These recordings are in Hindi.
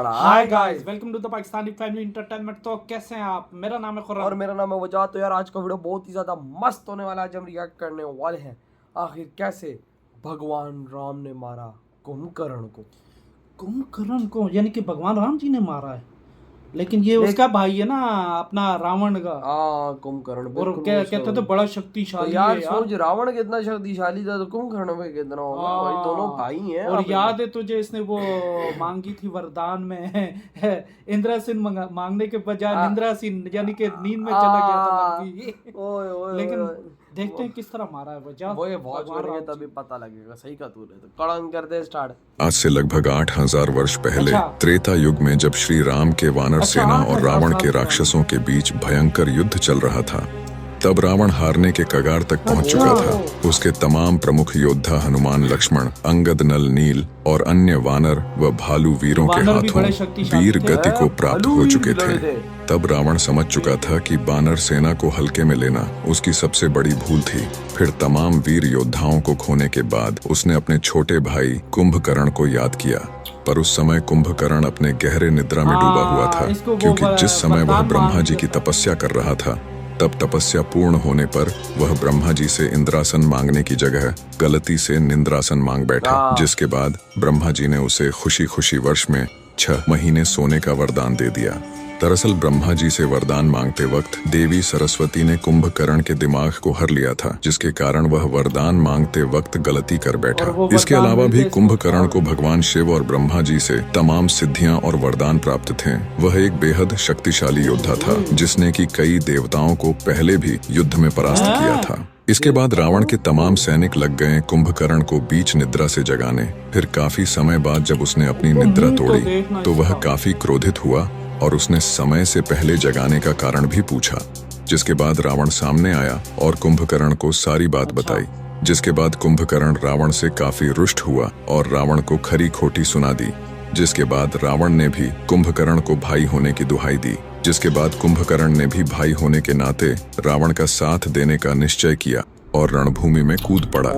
Hi guys, welcome to the Pakistani family entertainment. तो कैसे हैं आप? मेरा नाम है खुर्रम और मेरा नाम है वजात। तो यार आज का वीडियो बहुत ही ज़्यादा मस्त होने वाला है। आज हम रिएक्ट करने वाले हैं आखिर कैसे भगवान राम ने मारा कुंभकर्ण को। कुंभकर्ण को यानी कि भगवान राम जी ने मारा है, लेकिन ये उसका भाई है ना, अपना रावण का। हाँ, कुंभकर्ण और बिल्कुल कहते तो बड़ा तो शक्तिशाली यार है सोच, रावण कितना शक्तिशाली था तो कुंभकर्ण में कितना होगा भाई। दोनों भाई हैं। और याद है तुझे, इसने वो मांगी थी वरदान में इंद्रासन मांगने के बजाय निंद्रासन यानी कि नींद में चला गया था लंबी। ओए ओए लेकिन ओए। देखते हैं किस तरह मारा है वजह। वो ये वॉच करेंगे तभी पता लगेगा। सही का तूने तो कड़ंग कर दे स्टार्ट। आज से लगभग 8000 वर्ष पहले अच्छा। त्रेता युग में जब श्री राम के वानर अच्छा, सेना और 8000 रावण के साल राक्षसों के बीच भयंकर युद्ध चल रहा था, तब रावण हारने के कगार तक पहुंच चुका था। उसके तमाम प्रमुख योद्धा हनुमान, लक्ष्मण, अंगद, नल, नील और अन्य वानर व भालू वीरों के वानर भी हाथों बड़े शक्तिशाली वीर थे। गति को प्राप्त भालू हो भी चुके लड़े थे। थे। तब रावण समझ चुका था कि वानर सेना को हल्के में लेना उसकी सबसे बड़ी भूल थी। फिर तमाम वीर योद्धाओं को खोने के बाद उसने अपने छोटे भाई कुंभकर्ण को याद किया। पर उस समय कुंभकर्ण अपने गहरे निद्रा में डूबा हुआ था, इसको वो क्योंकि जिस समय वह वरदान ब्रह्मा जी मांगते की थे। तपस्या कर रहा था, तब तपस्या पूर्ण होने पर वह ब्रह्मा जी से इंद्रासन मांगने की जगह गलती से निंद्रासन मांग बैठा, जिसके बाद ब्रह्मा जी ने उसे खुशी खुशी वर्ष में 6 महीने सोने का वरदान दे दिया। दरअसल ब्रह्मा जी से वरदान मांगते वक्त देवी सरस्वती ने कुंभकर्ण के दिमाग को हर लिया था, जिसके कारण वह वरदान मांगते वक्त गलती कर बैठा। इसके अलावा भी कुंभकर्ण को भगवान शिव और ब्रह्मा जी से तमाम सिद्धियां और वरदान प्राप्त थे। वह एक बेहद शक्तिशाली योद्धा था, जिसने कि कई देवताओं को पहले भी युद्ध में परास्त किया था। इसके बाद रावण के तमाम सैनिक लग गए कुंभकर्ण को बीच निद्रा से जगाने। फिर काफी समय बाद जब उसने अपनी निद्रा तोड़ी तो वह काफी क्रोधित हुआ और उसने समय से पहले जगाने का कारण भी पूछा, जिसके बाद रावण सामने आया और कुंभकर्ण को सारी बात बताई। जिसके बाद कुंभकर्ण रावण से काफी रुष्ट हुआ और रावण को खरी खोटी सुना दी। जिसके बाद रावण ने भी कुंभकर्ण को भाई होने की दुहाई दी। जिसके बाद कुंभकर्ण ने भी भाई होने के नाते रावण का साथ देने का निश्चय किया और रणभूमि में कूद पड़ा।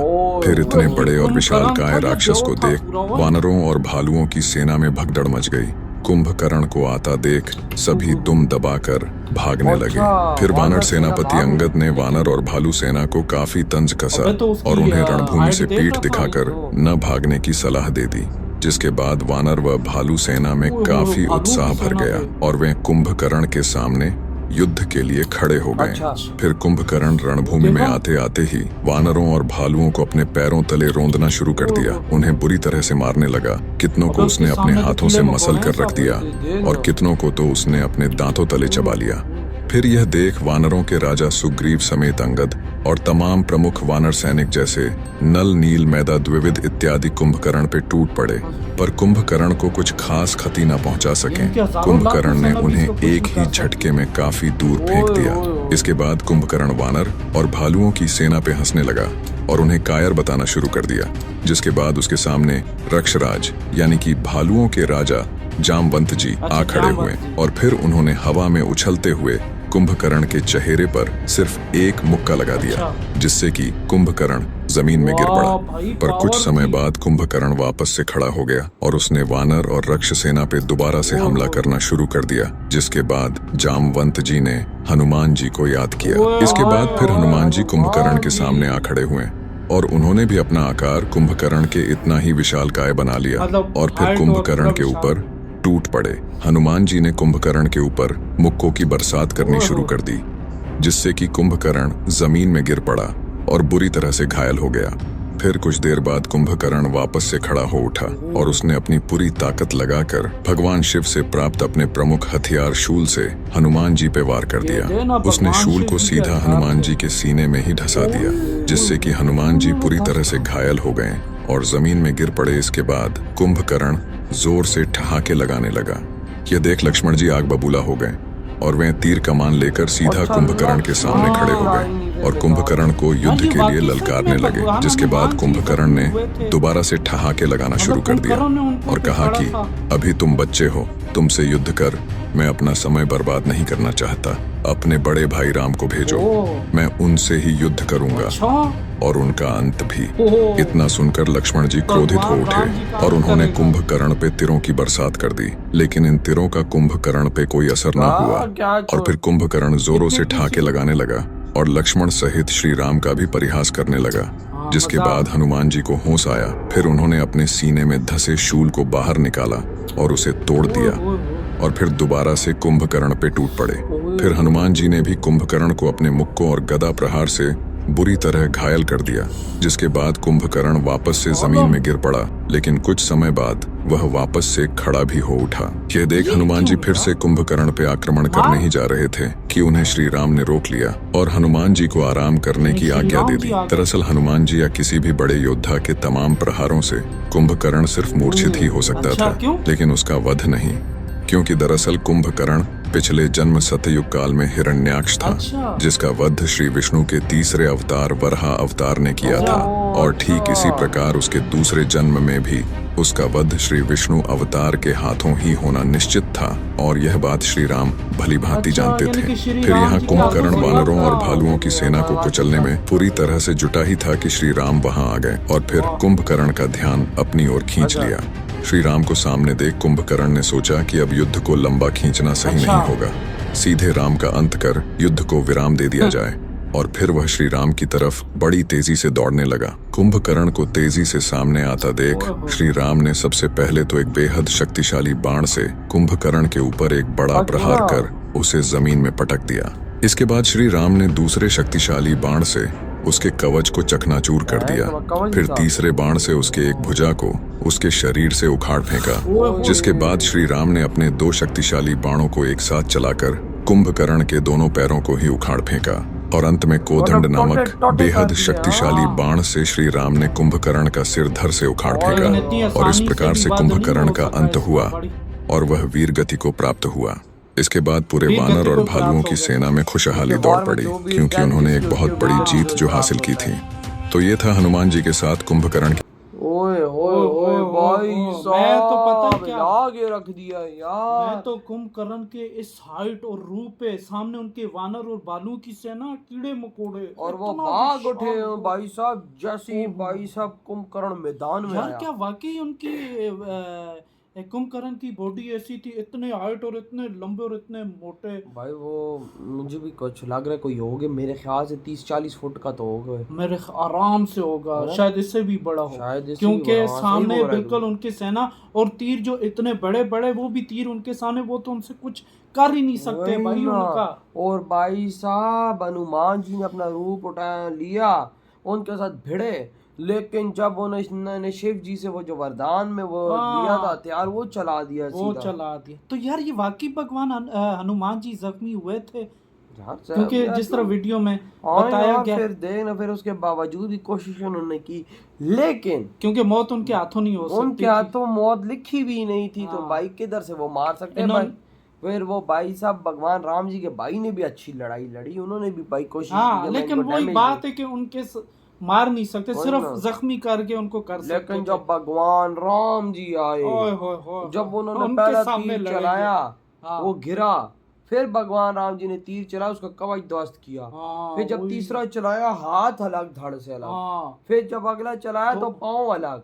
फिर इतने बड़े और विशालकाय राक्षस को देख वानरों और भालुओं की सेना में भगदड़ मच गई। कुंभकर्ण को आता देख सभी दुम दबाकर भागने लगे। फिर वानर सेनापति अंगद ने वानर और भालू सेना को काफी तंज कसा और उन्हें रणभूमि से पीठ दिखाकर न भागने की सलाह दे दी। जिसके बाद वानर व भालू सेना में काफी उत्साह भर गया और वे कुंभकर्ण के सामने युद्ध के लिए खड़े हो गए। फिर कुंभकर्ण रणभूमि में आते आते ही वानरों और भालुओं को अपने पैरों तले रोंदना शुरू कर दिया। उन्हें बुरी तरह से मारने लगा। कितनों को उसने अपने हाथों से मसल कर रख दिया और कितनों को तो उसने अपने दांतों तले चबा लिया। फिर यह देख वानरों के राजा सुग्रीव समेत अंगद और तमाम प्रमुख वानर सैनिक जैसे नल, नील, मैदा, द्विविद इत्यादि कुंभकर्ण पे टूट पड़े, पर कुंभकर्ण को कुछ खास क्षति न पहुंचा सके। कुंभकर्ण ने उन्हें एक ही झटके में काफी दूर फेंक दिया। इसके बाद कुंभकर्ण वानर और भालुओं की सेना पे हंसने लगा और उन्हें कायर बताना शुरू कर दिया। जिसके बाद उसके सामने रक्षराज यानी कि भालुओं के राजा जामवंत जी आ खड़े हुए और फिर उन्होंने हवा में उछलते हुए कुंभकर्ण के चेहरे पर सिर्फ एक मुक्का लगा दिया, जिससे कि कुंभकर्ण जमीन में गिर पड़ा। पर कुछ समय बाद कुंभकर्ण वापस से खड़ा हो गया और उसने वानर और रक्ष सेना पे दोबारा से हमला करना शुरू कर दिया। जिसके बाद जामवंत जी ने हनुमान जी को याद किया। इसके बाद फिर हनुमान जी कुंभकर्ण के सामने आ खड़े हुए और उन्होंने भी अपना आकार कुंभकर्ण के इतना ही विशालकाय बना लिया और फिर कुंभकर्ण के ऊपर टूट पड़े। हनुमान जी ने कुंभकर्ण के ऊपर मुक्कों की बरसात करनी शुरू कर दी, जिससे कि कुंभकर्ण जमीन में गिर पड़ा और बुरी तरह से घायल हो गया। फिर कुछ देर बाद कुंभकर्ण वापस से खड़ा हो उठा और उसने अपनी पूरी ताकत लगाकर भगवान शिव से प्राप्त अपने प्रमुख हथियार शूल से हनुमान जी पे वार कर दिया। उसने शूल को सीधा हनुमान जी के सीने में ही धंसा दिया, जिससे कि हनुमान जी पूरी तरह से घायल हो गए और जमीन में गिर पड़े। इसके बाद कुंभकर्ण जोर से ठहाके लगाने लगा। यह देख लक्ष्मण जी आग बबूला हो गए और वे तीर कमान लेकर सीधा कुंभकर्ण के सामने खड़े हो गए और कुंभकर्ण को युद्ध के लिए ललकारने लगे। जिसके बाद कुंभकर्ण ने दोबारा से ठहाके लगाना शुरू कर दिया और कहा कि अभी तुम बच्चे हो, तुमसे युद्ध कर मैं अपना समय बर्बाद नहीं करना चाहता। अपने बड़े भाई राम को भेजो, मैं उनसे ही युद्ध करूंगा अच्छा और उनका अंत भी। ओहो। इतना सुनकर लक्ष्मण जी क्रोधित हो उठे और उन्होंने कुंभकर्ण पे तिरों की बरसात कर दी, लेकिन इन तिरों का कुंभकर्ण पे कोई असर न हुआ और फिर कुंभकर्ण जोरों से ठाके लगाने लगा और लक्ष्मण सहित श्री राम का भी परिहास करने लगा। जिसके बाद हनुमान जी को होश आया। फिर उन्होंने अपने सीने में धसे शूल को बाहर निकाला और उसे तोड़ दिया और फिर दोबारा से कुंभकर्ण पे टूट पड़े। फिर हनुमान जी ने भी कुंभकर्ण को अपने मुक्कों और गदा प्रहार से बुरी तरह घायल कर दिया, जिसके बाद कुंभकर्ण वापस से जमीन में गिर पड़ा, लेकिन कुछ समय बाद वह वापस से खड़ा भी हो उठा। यह देख हनुमान जी फिर से कुंभकर्ण पे आक्रमण करने ही जा रहे थे कि उन्हें श्री राम ने रोक लिया और हनुमान जी को आराम करने की आज्ञा दे दी। दरअसल हनुमान जी या किसी भी बड़े योद्धा के तमाम प्रहारों से कुंभकर्ण सिर्फ मूर्छित ही हो सकता था, लेकिन उसका वध नहीं, क्योंकि दरअसल कुंभकर्ण पिछले जन्म सतयुग काल में हिरण्याक्ष था, जिसका वध श्री विष्णु के तीसरे अवतार वराह अवतार ने किया था। और ठीक इसी प्रकार उसके दूसरे जन्म में भी उसका वध श्री विष्णु अवतार के हाथों ही होना निश्चित था और यह बात श्री राम भली भांति जानते थे। फिर यहाँ कुंभकर्ण वानरों और भालुओं की सेना को कुचलने में पूरी तरह से जुटा ही था कि श्री राम वहां आ गए और फिर कुंभकर्ण का ध्यान अपनी ओर खींच लिया। श्री राम को सामने देख कुंभकर्ण ने सोचा कि अब युद्ध को लंबा खींचना सही नहीं होगा, सीधे राम का अंत कर युद्ध को विराम दे दिया जाए। और फिर वह श्री राम की तरफ बड़ी तेजी से दौड़ने लगा। कुंभकर्ण को तेजी से सामने आता देख श्री राम ने सबसे पहले तो एक बेहद शक्तिशाली बाण से कुंभकर्ण के ऊपर एक बड़ा प्रहार कर उसे जमीन में पटक दिया। इसके बाद श्री राम ने दूसरे शक्तिशाली बाण से उसके कवच को चकनाचूर कर दिया। फिर तीसरे बाण से उसके एक भुजा को उसके शरीर से उखाड़ फेंका, जिसके बाद श्री राम ने अपने दो शक्तिशाली बाणों को एक साथ चलाकर कुंभकर्ण के दोनों पैरों को ही उखाड़ फेंका और अंत में कोदंड नामक बेहद शक्तिशाली बाण से श्री राम ने कुंभकर्ण का सिर धड़ से उखाड़ फेंका और इस प्रकार से कुंभकर्ण का अंत हुआ और वह वीर गति को प्राप्त हुआ। इसके बाद पूरे वानर और भालुओं की सेना में खुशहाली दौड़ पड़ी, क्योंकि उन्होंने एक बहुत बड़ी जीत जो हासिल की थी। तो ये था हनुमान जी के साथ कुंभकर्ण की। ओए ओए ओए भाई मैं तो पता क्या आगे रख दिया यार। मैं तो कुंभकर्ण के इस हाइट और रूप पे सामने उनके वानर और भालू की सेना कीड़े मकोड़े और वो भाग उठे भाई साहब, जैसे भाई साहब कुंभकर्ण मैदान में आया। क्या वाकई उनकी कुंभकर्ण की बॉडी ऐसी थी, इतने हाइट और इतने लंबे और इतने मोटे। भाई वो मुझे भी कुछ लग रहा है कोई होगे, मेरे ख्याल से 30-40 फुट का तो होगा, मेरे आराम से होगा, शायद इससे भी बड़ा हो, क्योंकि सामने बिल्कुल उनकी सेना और तीर जो इतने बड़े बड़े, वो भी तीर उनके सामने, वो तो उनसे कुछ कर ही नहीं सकते भाई उनका। और भाई साहब हनुमान जी ने अपना रूप उठा लिया, उनके साथ भिड़े, लेकिन जब उन्होंने शिव जी से वो जो वरदान में वो लिया था हथियार, वो चला दिया तो यार ये वाकई भगवान हनुमान जी जख्मी हुए थे, क्योंकि जिस तरह वीडियो में बताया गया। फिर देखना, फिर उसके बावजूद भी कोशिश उन्होंने की, लेकिन क्योंकि मौत उनके हाथों नहीं हो सकती, उनके हाथों मौत लिखी भी नहीं थी, तो भाई किधर से वो मार सकते हैं भाई। फिर वो भाई साहब भगवान राम जी के भाई ने भी अच्छी लड़ाई लड़ी, उन्होंने भी भाई कोशिश की, लेकिन वही बात है कि उनके मार नहीं सकते, सिर्फ जख्मी करके उनको कर सकते। लेकिन जब भगवान राम जी आए, जब उन्होंने पहला तीर चलाया, वो गिरा, फिर भगवान राम जी ने तीर चलाया, उसका कवच ध्वस्त किया, फिर जब तीसरा चलाया हाथ अलग, धड़ से अलग, फिर जब अगला चलाया तो पाँव अलग,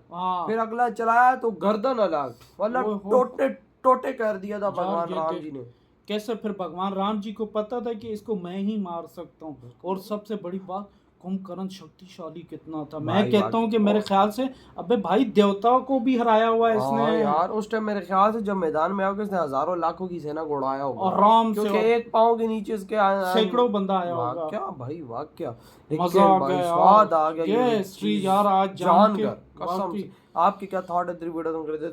फिर अगला चलाया तो गर्दन अलग, मतलब टोटे कर दिया था भगवान राम जी ने। कैसे फिर भगवान राम जी को पता था कि इसको मैं ही मार सकता हूँ। और सबसे बड़ी बात, कुंभकर्ण शक्तिशाली कितना था, मैं कहता हूँ कि मेरे ख्याल से अबे भाई देवताओं को भी हराया हुआ है इसने यार। उस टाइम मेरे ख्याल से जब मैदान में आया इसने हजारों लाखों की सेना को उड़ाया होगा आराम से, क्योंकि एक पाँव के नीचे इसके सैकड़ों बंदा आया होगा। क्या भाई वाकया, मजा आ गया, स्वाद आ गया ये श्री यार आज जानकर। कसम से। आपकी क्या थॉट है? 3 वीडियो तुम कर देते।